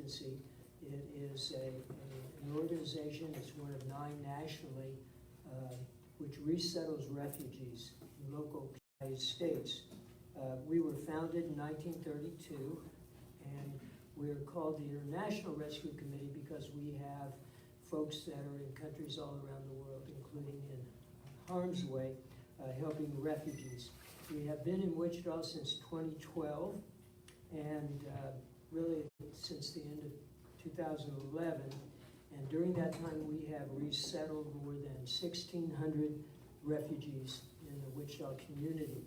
Agency. It is an organization, it's one of 9 nationally, which resettles refugees in local United States. We were founded in 1932, and we're called the International Rescue Committee because we have folks that are in countries all around the world, including in harm's way, helping the refugees. We have been in Wichita since 2012, and really since the end of 2011. And during that time, we have resettled more than 1,600 refugees in the Wichita community.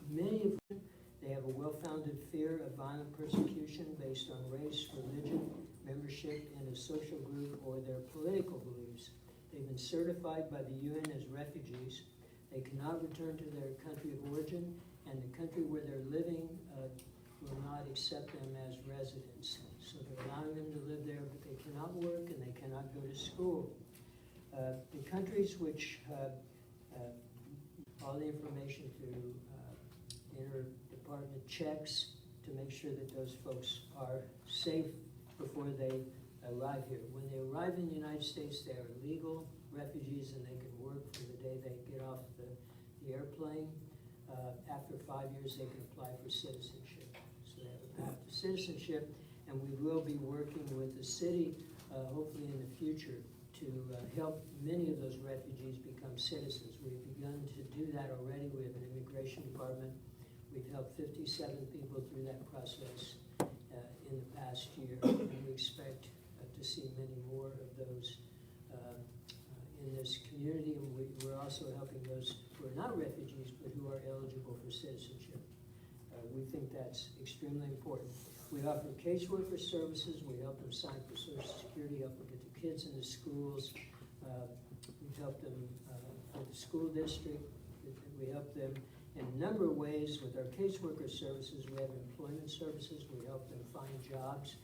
Many of them, they have a well-founded fear of violent persecution based on race, religion, membership in a social group, or their political beliefs. They've been certified by the UN as refugees. They cannot return to their country of origin, and the country where they're living will not accept them as residents. So they're allowing them to live there, but they cannot work and they cannot go to school. The countries which all the information through inter-department checks to make sure that those folks are safe before they arrive here. When they arrive in the United States, they are legal refugees and they can work from the day they get off the airplane. After 5 years, they can apply for citizenship. So they have a path to citizenship, and we will be working with the city, hopefully in the future, to help many of those refugees become citizens. We've begun to do that already. We have an immigration department. We've helped 57 people through that process in the past year, and we expect to see many more of those in this community. And we're also helping those who are not refugees but who are eligible for citizenship. We think that's extremely important. We offer caseworker services. We help them sign for Social Security, help them get their kids into schools. We've helped them with the school district. We help them in a number of ways with our caseworker services. We have employment services. We help them find jobs.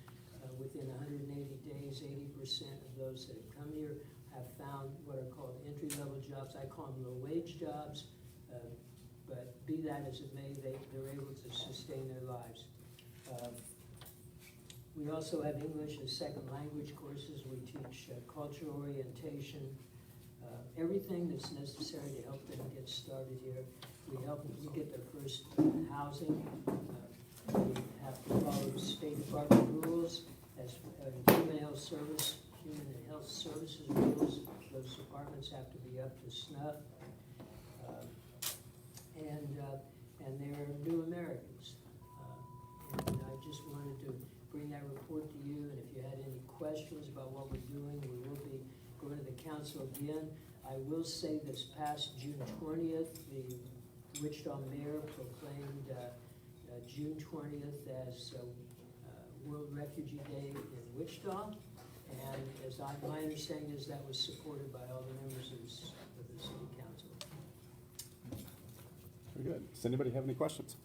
Within 180 days, 80% of those that have come here have found what are called entry-level jobs. I call them low-wage jobs, but be that as it may, they're able to sustain their lives. We also have English as second language courses. We teach cultural orientation, everything that's necessary to help them get started here. We help them get their first housing. We have to follow the State Department rules as human health services rules. Those departments have to be up to snuff. And they're new Americans. And I just wanted to bring that report to you, and if you had any questions about what we're doing, we will be going to the council again. I will say this past June 20th, the Wichita mayor proclaimed June 20th as World Refugee Day in Wichita, and my understanding is that was supported by all the members of the city council. Very good. Does anybody have any questions?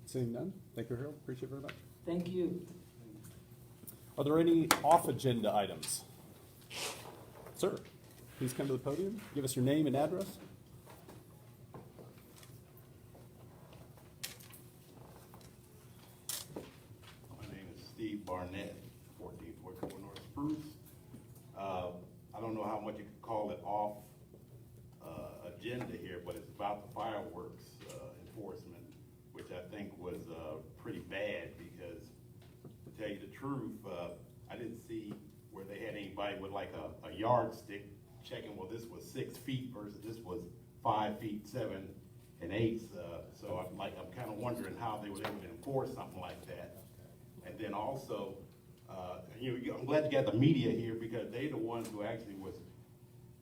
Seeing none, thank you, Harold. Appreciate it very much. Thank you. Are there any off-agenda items? Sir, please come to the podium. Give us your name and address. My name is Steve Barnett, 1444 North Spruce. I don't know how much you could call it off agenda here, but it's about the fireworks enforcement, which I think was pretty bad because, to tell you the truth, I didn't see where they had anybody with like a yardstick checking, well, this was 6 feet versus this was 5 feet, 7 1/8. So I'm kind of wondering how they were able to enforce something like that. And then also, I'm glad you got the media here because they're the ones who actually was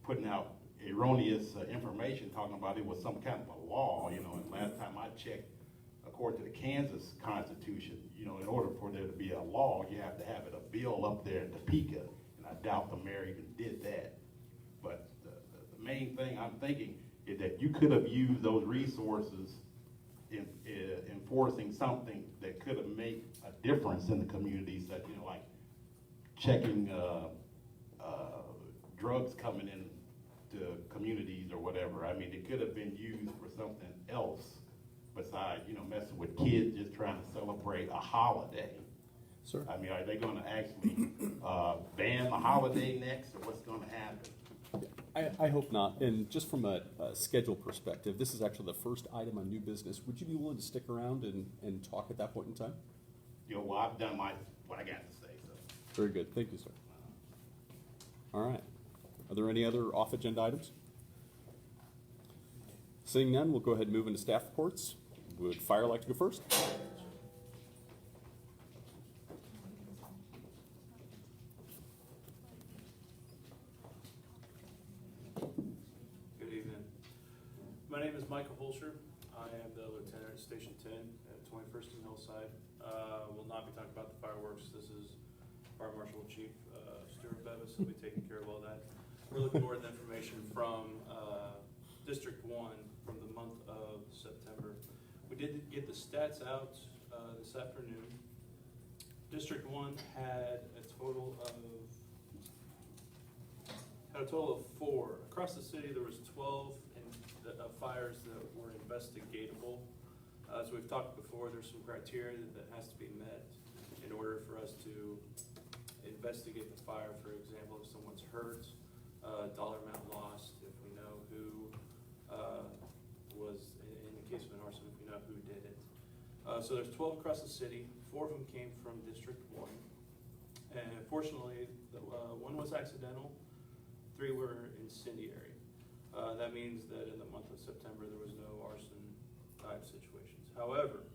putting out erroneous information talking about it was some kind of a law, and last time I checked, according to the Kansas Constitution, in order for there to be a law, you have to have it a bill up there in Topeka, and I doubt the mayor even did that. But the main thing I'm thinking is that you could have used those resources in enforcing something that could have made a difference in the community, such like checking drugs coming in to communities or whatever. I mean, it could have been used for something else, besides, you know, messing with kids just trying to celebrate a holiday? Sir? I mean, are they gonna actually, ban the holiday next, or what's gonna happen? I hope not. And just from a schedule perspective, this is actually the first item on new business. Would you be willing to stick around and talk at that point in time? You know, well, I've done what I got to say, so. Very good. Thank you, sir. All right. Are there any other off-agenda items? Seeing none, we'll go ahead and move into staff reports. Would fire like to go first? Good evening. My name is Michael Holscher. I am the lieutenant at Station 10 at 21st and Hillside. Will not be talking about the fireworks. This is Fire Marshal Chief Stuart Bevis. He'll be taking care of all that. We're looking for the information from District 1 from the month of September. We did get the stats out this afternoon. District 1 had a total of 4. Across the city, there was 12 fires that were investigatable. As we've talked before, there's some criteria that has to be met in order for us to investigate the fire. For example, if someone's hurt, dollar amount lost, if we know who was, in the case of an arson, if we know who did it. So there's 12 across the city. 4 of them came from District 1. And fortunately, one was accidental. 3 were incendiary. That means that in the month of September, there was no arson type situations. However,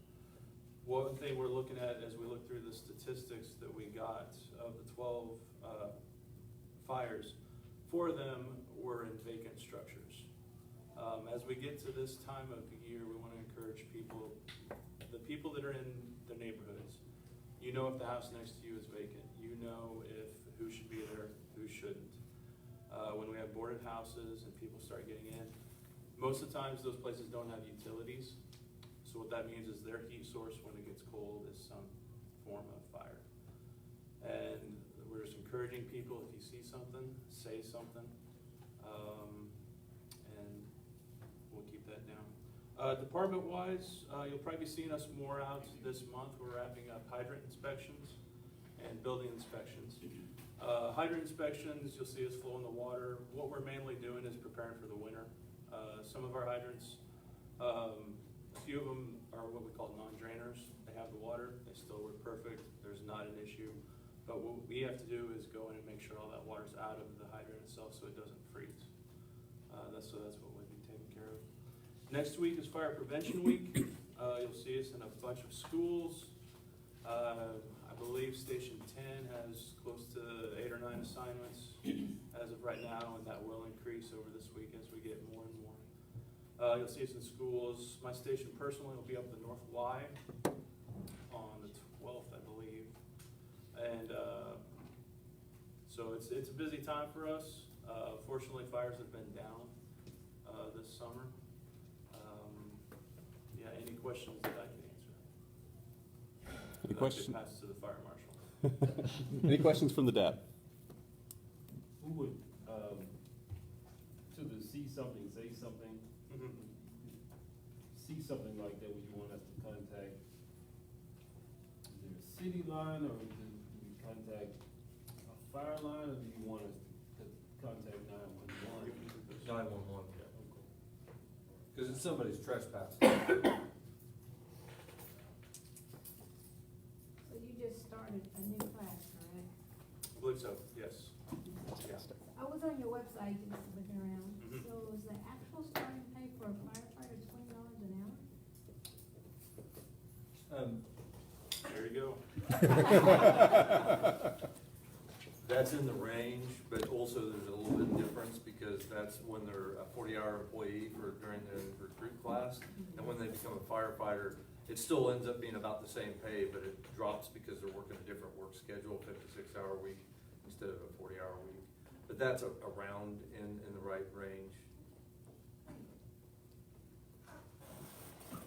one thing we're looking at as we look through the statistics that we got of the 12 fires, 4 of them were in vacant structures. As we get to this time of the year, we want to encourage people, the people that are in the neighborhoods, you know if the house next to you is vacant. You know if who should be there, who shouldn't. When we have boarded houses and people start getting in, most of the times those places don't have utilities. So what that means is their heat source when it gets cold is some form of fire. And we're just encouraging people, if you see something, say something. And we'll keep that down. Department-wise, you'll probably be seeing us more out this month. We're wrapping up hydrant inspections and building inspections. Hydrant inspections, you'll see us flowing the water. What we're mainly doing is preparing for the winter. Some of our hydrants, a few of them are what we call non-drainers. They have the water, they still work perfect, there's not an issue. But what we have to do is go in and make sure all that water's out of the hydrant itself so it doesn't freeze. That's what we'll be taking care of. Next week is Fire Prevention Week. You'll see us in a bunch of schools. I believe Station 10 has close to 8 or 9 assignments as of right now, and that will increase over this week as we get more and more. You'll see us in schools. My station personally will be up the North Y on the 12th, I believe. And so it's a busy time for us. Fortunately, fires have been down this summer. Yeah, any questions that I can answer? Any questions? Pass to the fire marshal. Any questions from the DAB? Who would, to the see something, say something, see something like that, would you want us to contact? Is there a city line, or do we contact a fire line, or do you want us to contact 911? 911. Yeah, okay. Because it's somebody's trespassing. So you just started a new class, correct? I believe so, yes. Yeah. I was on your website just looking around. Mhm. So is the actual starting pay for a firefighter $20 an hour? There you go. That's in the range, but also there's a little bit difference because that's when they're a 40-hour employee during the recruit class. And when they become a firefighter, it still ends up being about the same pay, but it drops because they're working a different work schedule, 56-hour week instead of a 40-hour week. But that's around in the right range.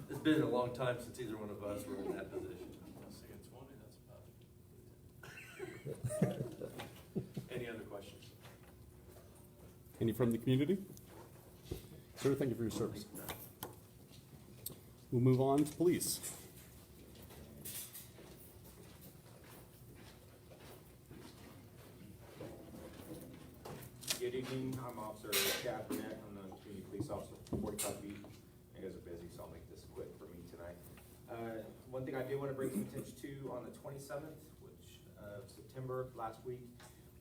It's been a long time since either one of us were in that position. Let's see, it's 20, that's about. Any other questions? Any from the community? Sir, thank you for your service. We'll move on to police. Good evening, I'm Officer Chad Burnett, I'm the community police officer for 45 beat. You guys are busy, so I'll make this quick for me tonight. One thing I do want to bring some attention to, on the 27th, which September, last week,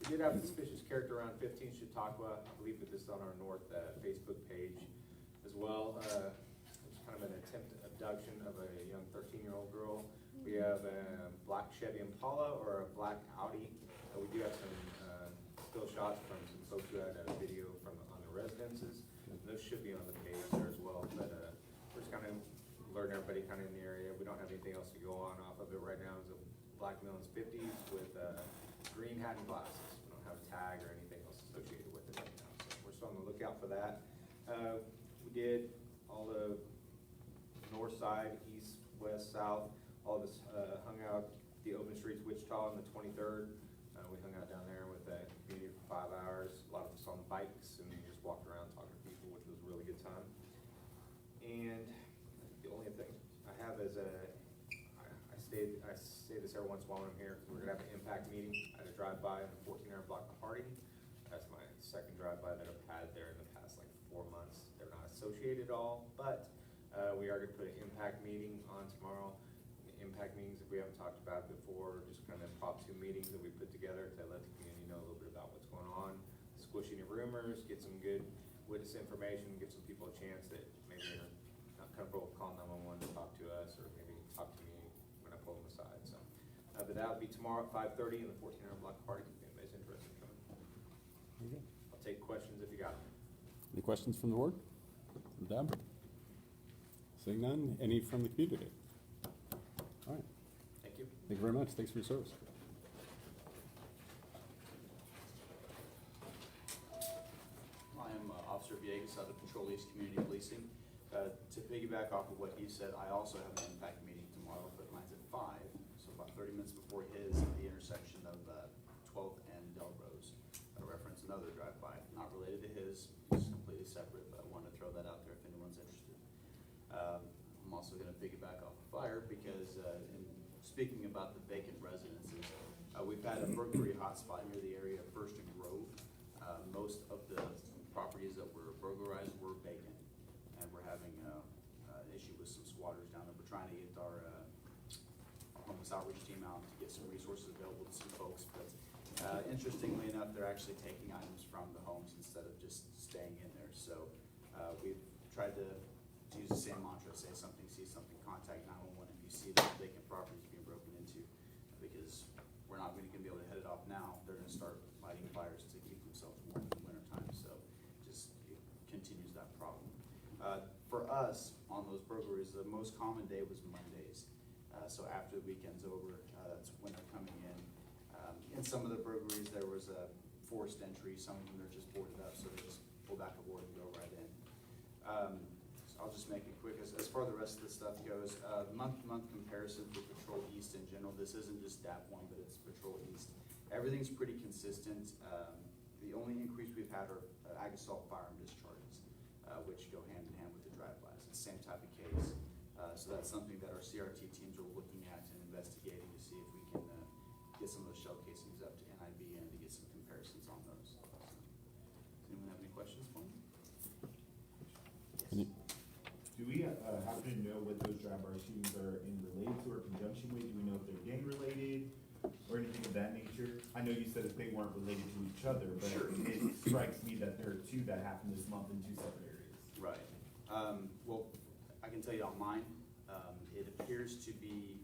we did have a suspicious character around 15 Chautauqua. I believe that this is on our North Facebook page as well. It was kind of an attempted abduction of a young 13-year-old girl. We have a black Chevy Impala or a black Audi. We do have some still shots from some folks who had a video from on the residences. And those should be on the page there as well, but we're just kind of alerting everybody kind of in the area. We don't have anything else to go on off of it right now. It's a black Millens 50s with green hat and glasses. We don't have a tag or anything else associated with it right now, so we're still on the lookout for that. We did all the north side, east, west, south, all of us hung out the open streets Wichita on the 23rd. We hung out down there with the community for 5 hours. A lot of us on bikes and we just walked around talking to people, which was a really good time. And the only thing I have is I say this every once in a while when I'm here, because we're gonna have an impact meeting at a drive-by in the 1400 block of Harding. That's my second drive-by that I've had there in the past like 4 months. They're not associated at all, but we are gonna put an impact meeting on tomorrow. Impact meetings, if we haven't talked about it before, just kind of impromptu meetings that we put together to let the community know a little bit about what's going on, squish any rumors, get some good witness information, give some people a chance that maybe are not comfortable with calling 911 to talk to us, or maybe talk to me when I pull them aside. So, but that'll be tomorrow at 5:30 in the 1400 block party. If anybody's interested in coming, Okay. I'll take questions if you got them. Any questions from the board? From Deb? Seeing none, any from the community? All right, Thank you. thank you very much. Thanks for your service. I am Officer Villegas out of Patrol East Community Policing. To piggyback off of what he said, I also have an impact meeting tomorrow, but mine's at 5, so about 30 minutes before his at the intersection of 12th and Delrose. I reference another drive-by, not related to his, it's completely separate, but I wanted to throw that out there if anyone's interested. I'm also going to piggyback off of fire because in speaking about the vacant residences, we've had a burglary hotspot near the area of First and Grove. Most of the properties that were burglarized were vacant, and we're having an issue with some squatters down there. We're trying to get our homeless outreach team out to get some resources available to some folks, but interestingly enough, they're actually taking items from the homes instead of just staying in there. So we've tried to use the same mantra: say something, see something, contact 911 if you see that vacant properties being broken into, because we're not going to be able to head it off now. They're going to start lighting fires to keep themselves warm in the wintertime, so just it continues that problem. For us, on those burglaries, the most common day was Mondays. So after the weekend's over, that's when they're coming in. In some of the burglaries, there was a forced entry. Some of them are just boarded up, so they just pull back a board and go right in. So I'll just make it quick. As far as the rest of the stuff goes, month-to-month comparison for Patrol East in general, this isn't just DAP 1, but it's Patrol East. Everything's pretty consistent. The only increase we've had are ag assault firearm discharges, which go hand in hand with the drive-bys. It's the same type of case. So that's something that our CRT teams are looking at and investigating to see if we can get some of those shell casings up to NIB and to get some comparisons on those. So, does anyone have any questions for me? Any- Do we happen to know what those drive-by shootings are in related to or conjunction with? Do we know if they're gang related or anything of that nature? I know you said that they weren't related to each other, but Sure. it strikes me that there are two that happened this month in two separate areas. Right. Well, I can tell you on mine, it appears to be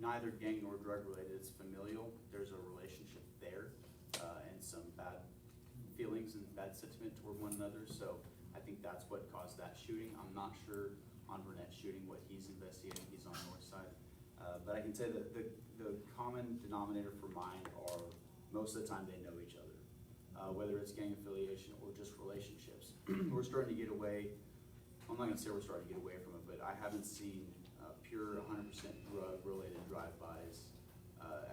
neither gang nor drug related. It's familial. There's a relationship there, and some bad feelings and bad sentiment toward one another. So I think that's what caused that shooting. I'm not sure on Burnett's shooting what he's investigating. He's on the north side. But I can say that the common denominator for mine are most of the time they know each other, whether it's gang affiliation or just relationships. We're starting to get away. I'm not gonna say we're starting to get away from it, but I haven't seen pure 100% drug-related drive-bys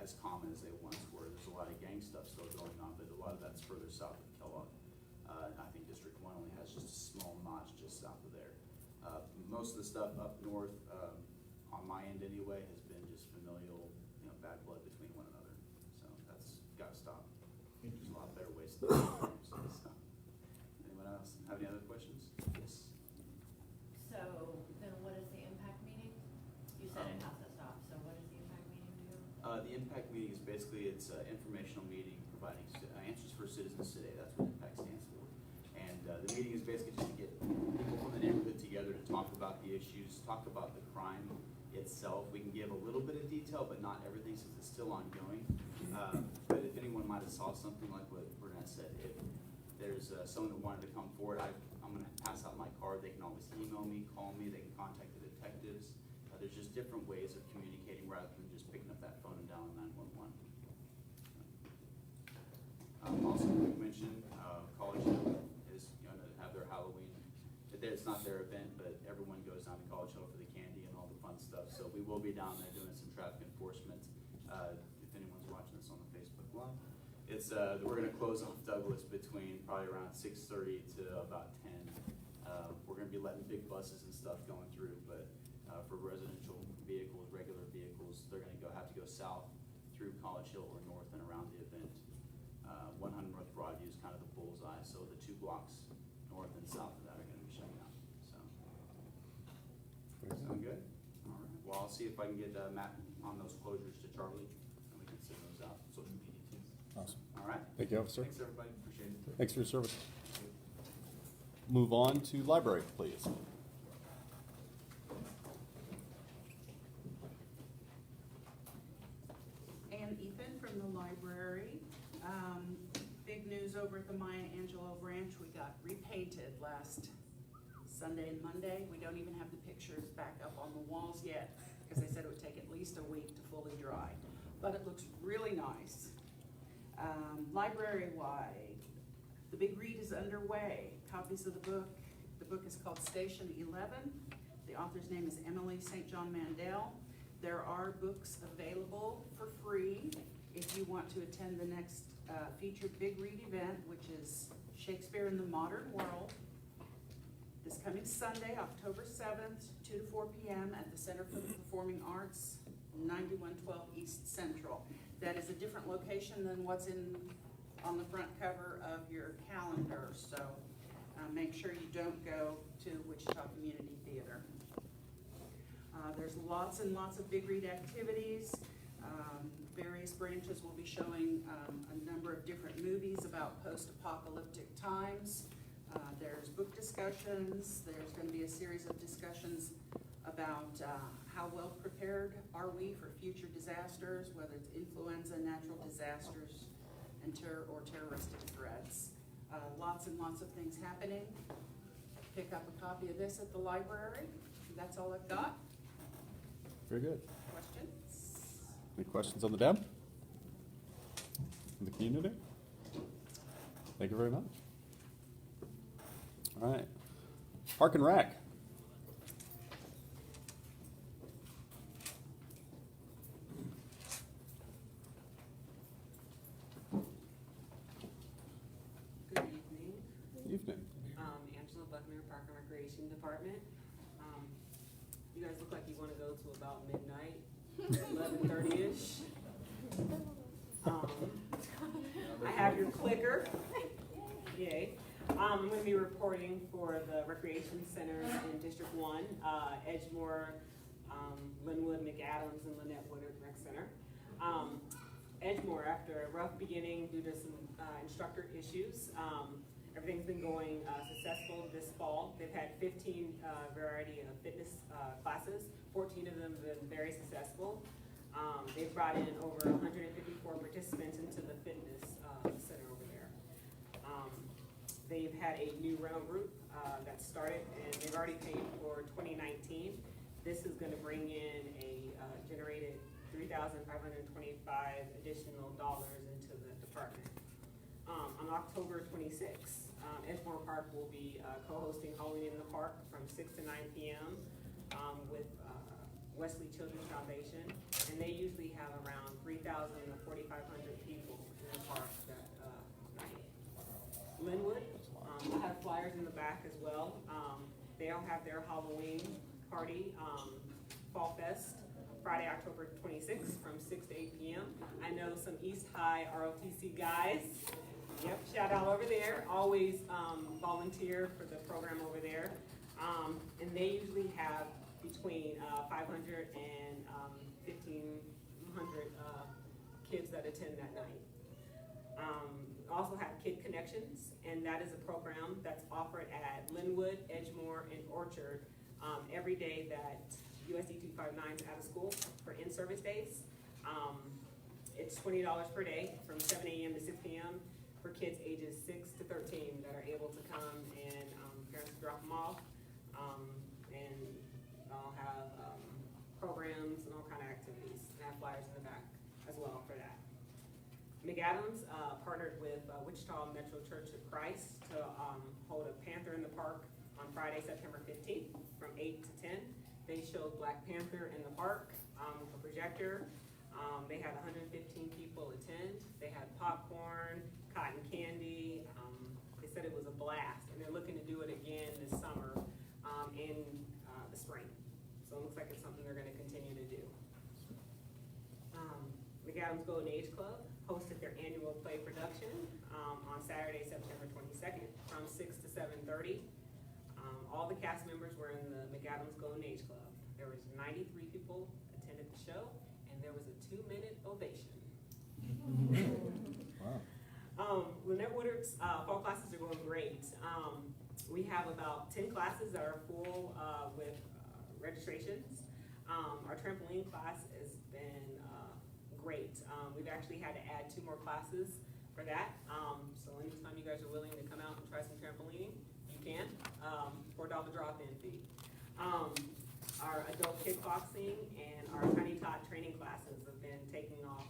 as common as they once were. There's a lot of gang stuff still going on, but a lot of that's further south of Kellogg. I think District 1 only has just a small notch just south of there. Most of the stuff up north, on my end anyway, has been just familial, bad blood between one another. So that's gotta stop. There's a lot better ways to do it. So, anyone else have any other questions? Yes. So then what is the impact meeting? You said it has to stop, so what does the impact meeting do? The impact meeting is basically, it's an informational meeting providing answers for citizens today. That's what impact stands for. And the meeting is basically just to get people from the neighborhood together to talk about the issues, talk about the crime itself. We can give a little bit of detail, but not everything since it's still ongoing. But if anyone might have saw something like what Burnett said, if there's someone that wanted to come forward, I'm gonna pass out my card. They can always email me, call me, they can contact the detectives. There's just different ways of communicating rather than just picking up that phone and dialing 911. Also, we mentioned, College Hill is gonna have their Halloween. It's not their event, but everyone goes down to College Hill for the candy and all the fun stuff. So we will be down there doing some traffic enforcement. If anyone's watching this on the Facebook Live, it's we're gonna close off Douglas between probably around 6:30 to about 10. We're gonna be letting big buses and stuff going through, but for residential vehicles, regular vehicles, they're gonna have to go south through College Hill or north and around the event. 100 North Broadview is kind of the bullseye, so the 2 blocks north and south of that are gonna be shut down, so. Sound good? All right, well, I'll see if I can get Matt on those closures to Charlie, and we can send those out, social media too. Awesome. All right? Thank you, officer. Thanks, everybody, appreciate it. Thanks for your service. Move on to library, please. Ann Ethan from the library. Big news over at the Maya Angelou Branch. We got repainted last Sunday and Monday. We don't even have the pictures back up on the walls yet because they said it would take at least a week to fully dry. But it looks really nice. Library-wide, the big read is underway. Copies of the book. The book is called Station 11. The author's name is Emily St. John Mandel. There are books available for free if you want to attend the next featured Big Read event, which is Shakespeare in the Modern World. This coming Sunday, October 7th, 2 to 4 p.m. at the Center for the Performing Arts, 9112 East Central. That is a different location than what's on the front cover of your calendar, so make sure you don't go to Wichita Community Theater. There's lots and lots of Big Read activities. Various branches will be showing a number of different movies about post-apocalyptic times. There's book discussions. There's going to be a series of discussions about how well prepared are we for future disasters, whether it's influenza, natural disasters, and terroristic threats. Lots and lots of things happening. Pick up a copy of this at the library. That's all I've got. Very good. Questions? Any questions on the deb? In the community? Thank you very much. All right. Park and Rec. Good evening. Evening. Angela Buckner, Park and Recreation Department. You guys look like you want to go to about midnight, 11:30-ish. I have your clicker. Yay. I'm going to be reporting for the recreation centers in District 1, Edgemore, Linwood, McAdams, and Lynette Woodard Rec Center. Edgemore, after a rough beginning due to some instructor issues, everything's been going successful this fall. They've had 15 variety of fitness classes. 14 of them have been very successful. They've brought in over 154 participants into the fitness center over there. They've had a new rental group that started, and they've already paid for 2019. This is going to bring in a generated $3,525 additional dollars into the department. On October 26th, Edgemore Park will be co-hosting Halloween in the Park from 6 to 9 p.m. With Wesley Children's Foundation, and they usually have around 3,000 to 4,500 people in the park that night. Linwood, I have flyers in the back as well. They all have their Halloween party, Fall Fest, Friday, October 26th, from 6 to 8 p.m. I know some East High ROTC guys, yep, shout out over there, always volunteer for the program over there. And they usually have between 500 and 1,500 kids that attend that night. Also have Kid Connections, and that is a program that's offered at Linwood, Edgemore, and Orchard every day that USD 259 is out of school for in-service days. It's $20 per day from 7 a.m. to 6 p.m. for kids ages 6 to 13 that are able to come and parents drop them off. And I'll have programs and all kind of activities, and have flyers in the back as well for that. McAdams partnered with Wichita Metro Church of Christ to hold a Panther in the Park on Friday, September 15th from 8 to 10. They showed Black Panther in the park with a projector. They had 115 people attend. They had popcorn, cotton candy. They said it was a blast, and they're looking to do it again this summer in the spring. So it looks like it's something they're going to continue to do. McAdams Golden Age Club hosted their annual play production on Saturday, September 22nd from 6 to 7:30. All the cast members were in the McAdams Golden Age Club. There was 93 people attended the show, and there was a 2-minute ovation. Wow. Lynette Woodard's fall classes are going great. We have about 10 classes that are full with registrations. Our trampoline class has been great. We've actually had to add 2 more classes for that. So anytime you guys are willing to come out and try some trampolining, you can. $4 drop-in fee. Our adult kickboxing and our Tiny Tot training classes have been taking off.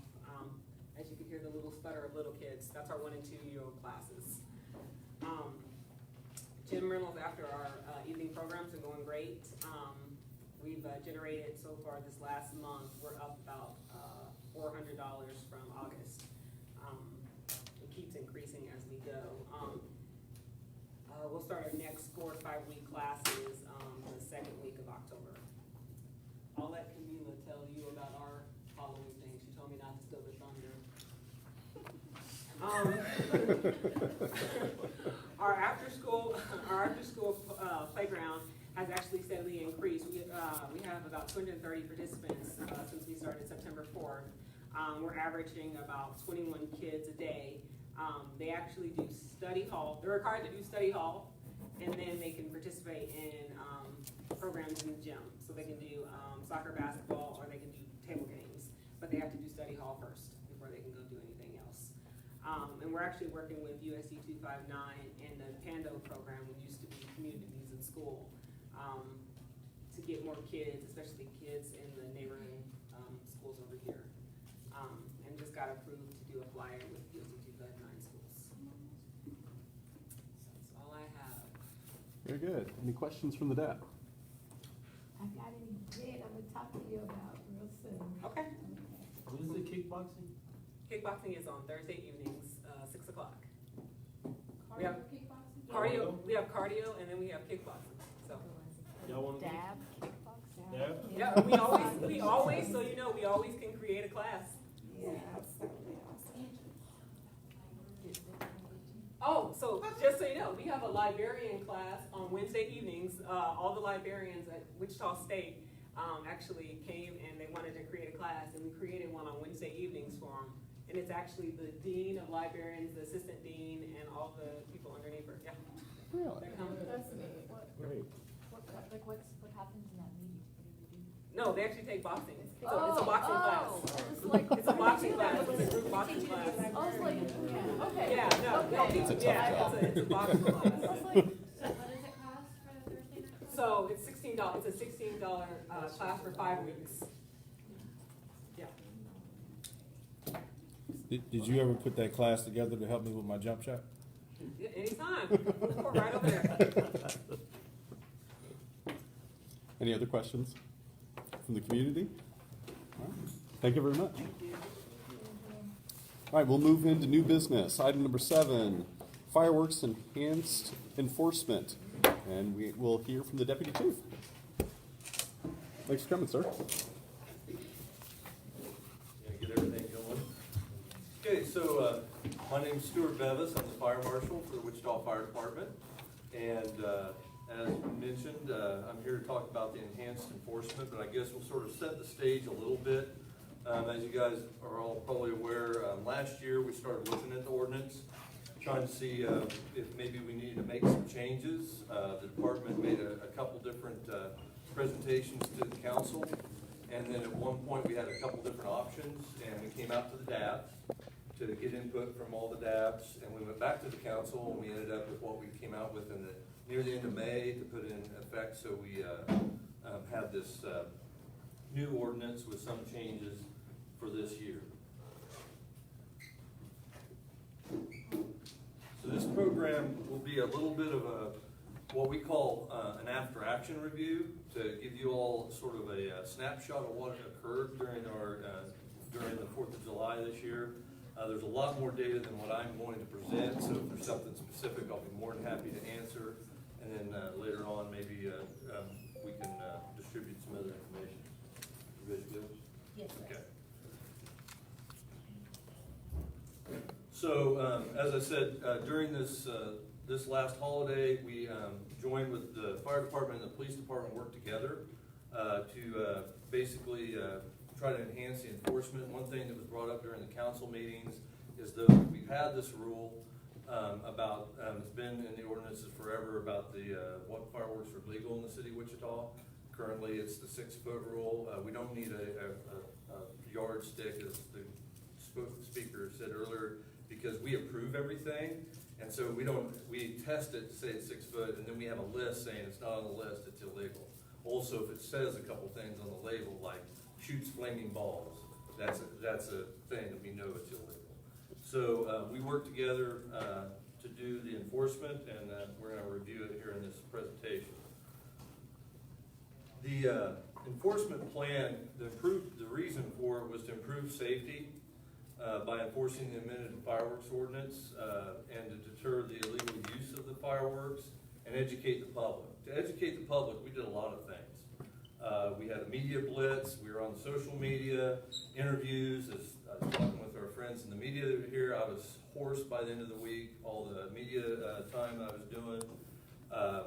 As you can hear the little sputter of little kids, that's our 1 and 2-year-old classes. Gym rentals after our evening programs are going great. We've generated so far this last month, we're up about $400 from August. It keeps increasing as we go. We'll start our next 4 to 5 week classes the 2nd week of October. I'll let Camila tell you about our Halloween thing. She told me not to steal the thunder. Our after school playground has actually steadily increased. We have about 230 participants since we started September 4th. We're averaging about 21 kids a day. They actually do study hall. They're required to do study hall, and then they can participate in programs in the gym. So they can do soccer, basketball, or they can do table games. But they have to do study hall first before they can go do anything else. And we're actually working with USD 259 and the PANDO program, which used to be Communities in School, to get more kids, especially kids in the neighboring schools over here. And just got approved to do a flyer with USD 259 schools. So that's all I have. Very good. Any questions from the DAP? I got any dead I'm gonna talk to you about real soon. Okay. What is it, kickboxing? Kickboxing is on Thursday evenings, 6 o'clock. We Cardio have kickboxing? we have cardio, and then we have kickboxing. So Y'all wanna go? Dab kickboxing? Dab? yeah, we always, so you know, we always can create a class. Yeah, absolutely awesome. Oh, so just so you know, we have a librarian class on Wednesday evenings. All the librarians at Wichita State actually came and they wanted to create a class, and we created one on Wednesday evenings for them. And it's actually the dean of librarians, the assistant dean, and all the people underneath her. Yeah. Really? They come. That's neat. Great. What happens in that meeting? What do we do? No, they actually take boxing. So it's a boxing class. It's like, It's a boxing class. It's a group boxing class. I was like, yeah, okay. Yeah, no, Okay. It's a tough yeah, job. it's a boxing class. I was like, What does it cost for the Thursday night? So it's $16. It's a $16 class for 5 weeks. Yeah. Did you ever put that class together to help me with my jump shot? Yeah, anytime. We're right over there. Any other questions from the community? All right. Thank you very much. All right, we'll move into new business. Item number 7, fireworks enhanced enforcement. And we will hear from the deputy chief. Thanks for coming, sir. Gonna get everything going. Okay, so, my name's Stuart Bevis, I'm the fire marshal for the Wichita Fire Department. And, as mentioned, I'm here to talk about the enhanced enforcement, but I guess we'll sort of set the stage a little bit. As you guys are all probably aware, last year we started looking at the ordinance, trying to see, if maybe we needed to make some changes. The department made a couple different, presentations to the council. And then at one point, we had a couple different options, and we came out to the DABs to get input from all the DABs, and we went back to the council, and we ended up with what we came out with near the end of May to put in effect, so we have this new ordinance with some changes for this year. So this program will be a little bit of what we call an after-action review to give you all sort of a snapshot of what occurred during the 4th of July this year. There's a lot more data than what I'm going to present, so if there's something specific, I'll be more than happy to answer. And then later on, maybe we can distribute some other information. You guys good? Yes. Okay. So, as I said, during this last holiday, we joined with the fire department and the police department, worked together to basically try to enhance the enforcement. One thing that was brought up during the council meetings is that we've had this rule about, it's been in the ordinances forever about what fireworks are legal in the city of Wichita. Currently, it's the 6-foot rule. We don't need a yardstick, as the speaker said earlier, because we approve everything. And so we test it to say it's 6 foot, and then we have a list saying it's not on the list, it's illegal. Also, if it says a couple things on the label, like shoots flaming balls, that's a thing that we know it's illegal. So we work together to do the enforcement, and we're going to review it here in this presentation. The enforcement plan, the reason for it was to improve safety by enforcing the amended fireworks ordinance and to deter the illegal use of the fireworks and educate the public. To educate the public, we did a lot of things. We had a media blitz, we were on social media, interviews. As I was talking with our friends in the media that were here, I was hoarse by the end of the week, all the media time I was doing.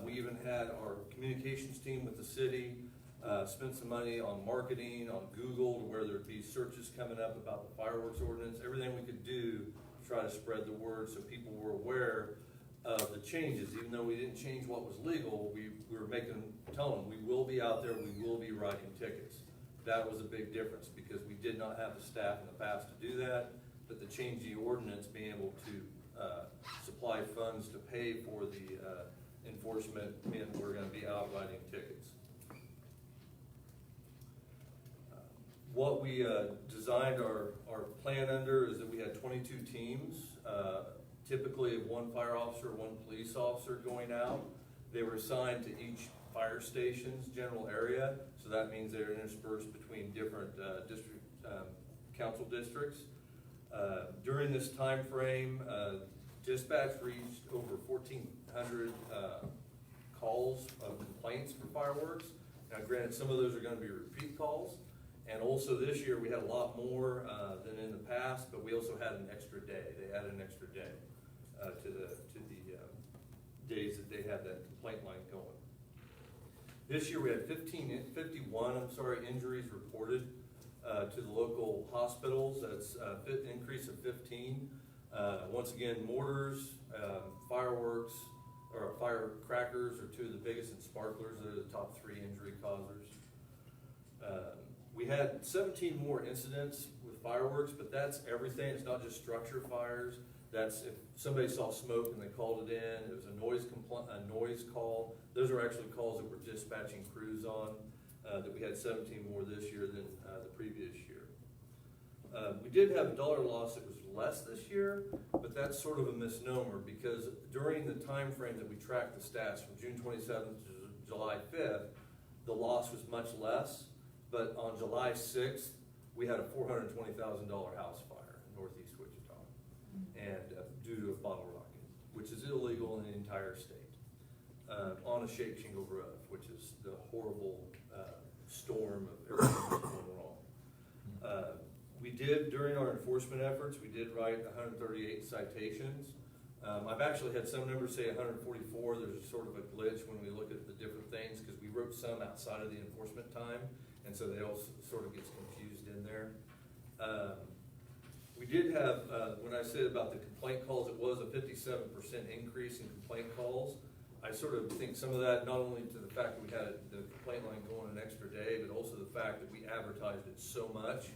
We even had our communications team with the city spent some money on marketing, on Google, to where there'd be searches coming up about the fireworks ordinance, everything we could do to try to spread the word so people were aware of the changes. Even though we didn't change what was legal, we were telling them, we will be out there, we will be writing tickets. That was a big difference because we did not have the staff in the past to do that, but the change the ordinance, being able to supply funds to pay for the enforcement meant we're going to be out writing tickets. What we designed our plan under is that we had 22 teams, typically of one fire officer, one police officer going out. They were assigned to each fire station's general area, so that means they're interspersed between different district council districts. During this time frame, dispatch reached over 1,400 calls of complaints for fireworks. Now granted, some of those are going to be repeat calls. And also this year, we had a lot more than in the past, but we also had an extra day. They added an extra day to the days that they had that complaint line going. This year, we had 51 injuries reported to the local hospitals. That's an increase of 15. Once again, mortars, fireworks, or firecrackers are two of the biggest, and sparklers are the top 3 injury causers. We had 17 more incidents with fireworks, but that's everything. It's not just structure fires. That's if somebody saw smoke and they called it in. It was a noise call. Those are actually calls that we're dispatching crews on. That we had 17 more this year than the previous year. We did have a dollar loss that was less this year, but that's sort of a misnomer because during the time frame that we tracked the stats from June 27th to July 5th, the loss was much less. But on July 6th, we had a $420,000 house fire in northeast Wichita, and due to a bottle rocket, which is illegal in the entire state, on a shape shingle roof, which is the horrible storm of everything that's going wrong. We did, during our enforcement efforts, we did write 138 citations. I've actually had some numbers say 144. There's sort of a glitch when we look at the different things, because we wrote some outside of the enforcement time, and so they all sort of gets confused in there. We did have, when I said about the complaint calls, it was a 57% increase in complaint calls. I sort of think some of that, not only to the fact that we had the complaint line going an extra day, but also the fact that we advertised it so much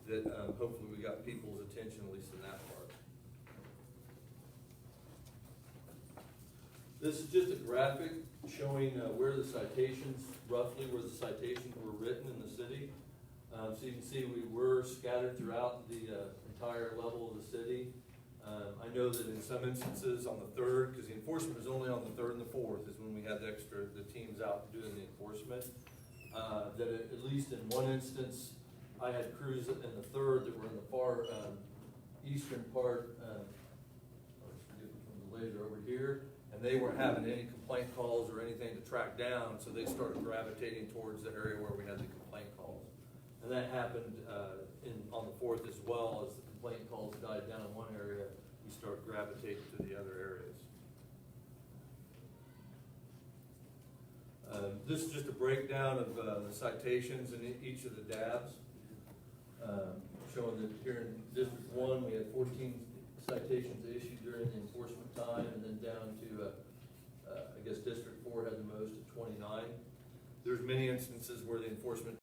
that hopefully we got people's attention, at least in that part. This is just a graphic showing where the citations, roughly where the citations were written in the city. So you can see we were scattered throughout the entire level of the city. I know that in some instances on the 3rd, because the enforcement is only on the 3rd and the 4th is when we had the teams out doing the enforcement, that at least in one instance, I had crews in the 3rd that were in the far eastern part, from the laser over here, and they weren't having any complaint calls or anything to track down, so they started gravitating towards the area where we had the complaint calls. And that happened on the 4th as well. As the complaint calls died down in one area, we started gravitating to the other areas. This is just a breakdown of the citations in each of the DABs, showing that here in District 1 we had 14 citations issued during the enforcement time, and then down to, I guess District 4 had the most at 29. There's many instances where the enforcement